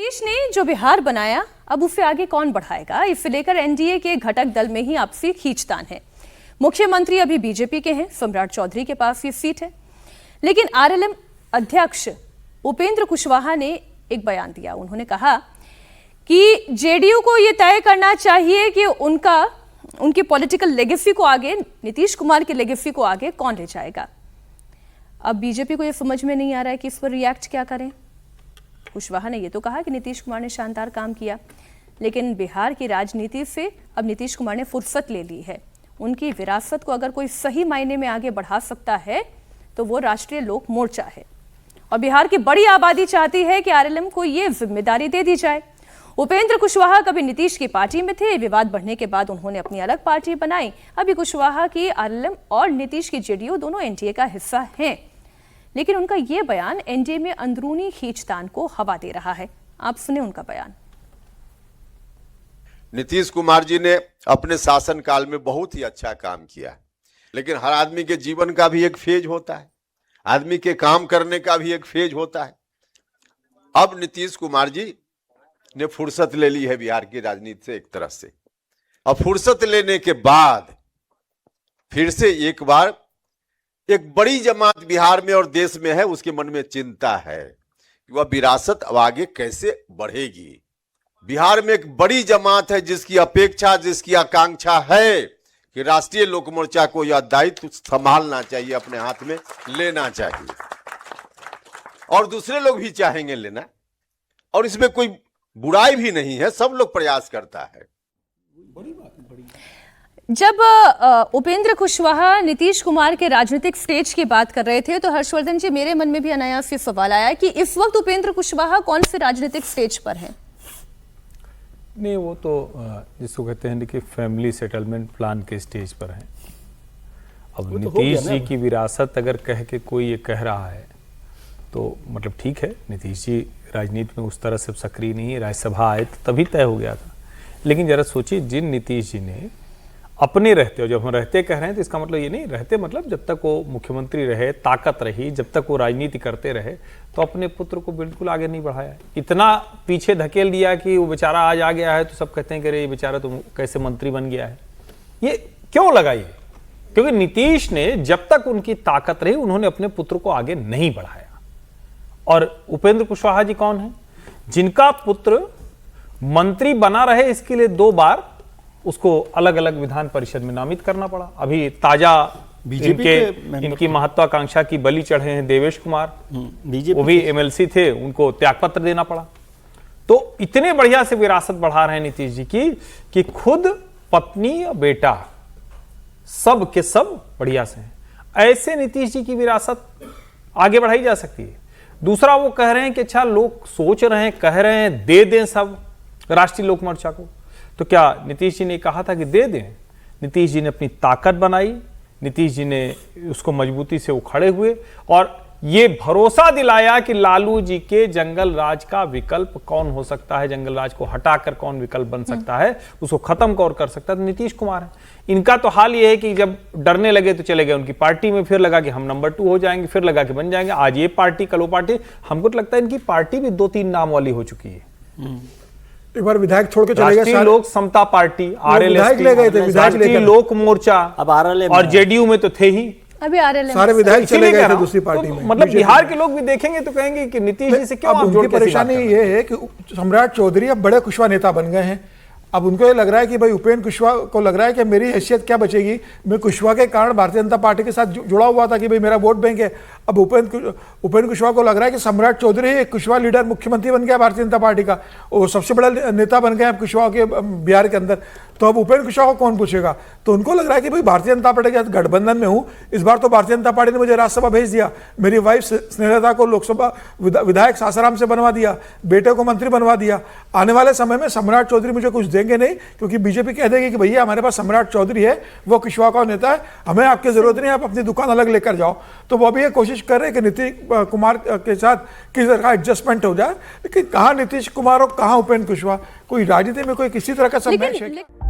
नीतीश ने जो बिहार बनाया, अब उसे आगे कौन बढ़ाएगा, इसे लेकर एनडीए के घटक दल में ही आपसी खींचतान है। मुख्यमंत्री अभी बीजेपी के हैं, सम्राट चौधरी के पास ये सीट है, लेकिन आरएलएम अध्यक्ष उपेंद्र कुशवाहा ने एक बयान दिया। उन्होंने कहा कि जेडीयू को यह तय करना चाहिए कि उनकी पॉलिटिकल लेगेसी को आगे, नीतीश कुमार की लेगेसी को आगे कौन ले जाएगा। अब बीजेपी को यह समझ में नहीं आ रहा है कि इस पर रिएक्ट क्या करें। कुशवाहा ने यह तो कहा कि नीतीश कुमार ने शानदार काम किया, लेकिन बिहार की राजनीति से अब नीतीश कुमार ने फुर्सत ले ली है। उनकी विरासत को अगर कोई सही मायने में आगे बढ़ा सकता है तो वो राष्ट्रीय लोक मोर्चा है, और बिहार की बड़ी आबादी चाहती है कि आरएलएम को ये जिम्मेदारी दे दी जाए। उपेंद्र कुशवाहा कभी नीतीश की पार्टी में थे, विवाद बढ़ने के बाद उन्होंने अपनी अलग पार्टी बनाई। अभी कुशवाहा की आरएलएम और नीतीश की जेडीयू दोनों एनडीए का हिस्सा हैं, लेकिन उनका यह बयान एनडीए में अंदरूनी खींचतान को हवा दे रहा है। आप सुने उनका बयान। नीतीश कुमार जी ने अपने शासन काल में बहुत ही अच्छा काम किया, लेकिन हर आदमी के जीवन का भी एक फेज होता है, आदमी के काम करने का भी एक फेज होता है। अब नीतीश कुमार जी ने फुर्सत ले ली है बिहार की राजनीति से एक तरह से। अब फुर्सत लेने के बाद फिर से एक बार एक बड़ी जमात बिहार में और देश में है, उसके मन में चिंता है कि वह विरासत अब आगे कैसे बढ़ेगी। बिहार में एक बड़ी जमात है जिसकी अपेक्षा, जिसकी आकांक्षा है कि राष्ट्रीय लोक मोर्चा को यह दायित्व संभालना चाहिए, अपने हाथ में लेना चाहिए, और दूसरे लोग भी चाहेंगे लेना, और इसमें कोई बुराई भी नहीं है, सब लोग प्रयास करता है। जब उपेंद्र कुशवाहा नीतीश कुमार के राजनीतिक स्टेज की बात कर रहे थे तो हर्षवर्धन जी, मेरे मन में भी अनायास ये सवाल आया कि इस वक्त उपेंद्र कुशवाहा कौन से राजनीतिक स्टेज पर हैं? नहीं, वो तो जिसको कहते हैं कि फैमिली सेटलमेंट प्लान के स्टेज पर हैं। अब नीतीश जी की विरासत अगर कह के कोई ये कह रहा है तो मतलब ठीक है, नीतीश जी राजनीति में उस तरह से सक्रिय नहीं है, राज्यसभा आए तो तभी तय हो गया था। लेकिन जरा सोचिए, जिन नीतीश जी ने अपने रहते, और जब हम रहते कह रहे हैं तो इसका मतलब ये नहीं, रहते मतलब जब तक वो मुख्यमंत्री रहे, ताकत रही, जब तक वो राजनीति करते रहे, तो अपने पुत्र को बिल्कुल आगे नहीं बढ़ाया। इतना पीछे धकेल दिया कि वो बेचारा आज आ गया है तो सब कहते हैं कि अरे ये बेचारा तो कैसे मंत्री बन गया है। ये क्यों लगा? ये क्योंकि नीतीश ने जब तक उनकी ताकत रही उन्होंने अपने पुत्र को आगे नहीं बढ़ाया। और उपेंद्र कुशवाहा जी कौन है? जिनका पुत्र मंत्री बना रहे, इसके लिए 2 बार उसको अलग अलग विधान परिषद में नामित करना पड़ा। अभी ताजा इनकी महत्वाकांक्षा की बलि चढ़े हैं देवेश कुमार, वो भी एमएलसी थे, उनको त्यागपत्र देना पड़ा। तो इतने बढ़िया से विरासत बढ़ा रहे हैं नीतीश जी की कि खुद पत्नी और बेटा सब के सब बढ़िया से हैं। ऐसे नीतीश जी की विरासत आगे बढ़ाई जा सकती है। दूसरा, वो कह रहे हैं कि अच्छा, लोग सोच रहे हैं, कह रहे हैं दे दें सब राष्ट्रीय लोक मोर्चा को, तो क्या नीतीश जी ने कहा था कि दे दें? नीतीश जी ने अपनी ताकत बनाई, नीतीश जी ने उसको मजबूती से उखड़े हुए और ये भरोसा दिलाया कि लालू जी के जंगल राज का विकल्प कौन हो सकता है, जंगल राज को हटाकर कौन विकल्प बन सकता है, उसको खत्म कौन कर सकता है, तो नीतीश कुमार है। इनका तो हाल ये है कि जब डरने लगे तो चले गए उनकी पार्टी में, फिर लगा कि हम नंबर 2 हो जाएंगे, फिर लगा कि बन जाएंगे, आज ये पार्टी कल वो पार्टी। हमको तो लगता है इनकी पार्टी भी 2-3 नाम वाली हो चुकी है। एक बार विधायक छोड़ के चले गए, राष्ट्रीय लोक समता पार्टी, विधायक ले गए थे, राष्ट्रीय लोक मोर्चा, अब आरएलएम और जेडीयू में तो थे ही, अभी आरएलएम सारे विधायक चले गए थे दूसरी पार्टी में। मतलब बिहार के लोग भी देखेंगे तो कहेंगे कि नीतीश जी से क्यों आप जोड़ के परेशानी ये है कि सम्राट चौधरी अब बड़े कुशवाहा नेता बन गए हैं। अब उनको ये लग रहा है कि भाई उपेंद्र कुशवाहा को लग रहा है कि मेरी हैसियत क्या बचेगी, मैं कुशवाहा के कारण भारतीय जनता पार्टी के साथ जुड़ा हुआ था कि भाई मेरा वोट बैंक है। अब उपेंद्र कुशवाहा को लग रहा है कि सम्राट चौधरी एक कुशवाहा लीडर, मुख्यमंत्री बन गया भारतीय जनता पार्टी का, वो सबसे बड़ा नेता बन गया कुशवाहा के बिहार के अंदर। तो अब उपेंद्र कुशवाहा को कौन पूछेगा? तो उनको लग रहा है कि भाई भारतीय जनता पार्टी के साथ गठबंधन में हूँ, इस बार तो भारतीय जनता पार्टी ने मुझे राज्यसभा भेज दिया, मेरी वाइफ स्नेहलता को लोकसभा विधायक सासाराम से बनवा दिया, बेटे को मंत्री बनवा दिया। आने वाले समय में सम्राट चौधरी मुझे कुछ देंगे नहीं, क्योंकि बीजेपी कह देगी कि भैया हमारे पास सम्राट चौधरी है, वो कुशवाहा का नेता है, हमें आपकी जरूरत नहीं, आप अपनी दुकान अलग लेकर जाओ। तो वो अभी ये कोशिश कर रहे हैं कि नीतीश कुमार के साथ किस तरह का एडजस्टमेंट हो जाए, लेकिन कहाँ नीतीश कुमार और कहाँ उपेंद्र कुशवाहा, कोई राजनीति में कोई किसी तरह का संघर्ष है।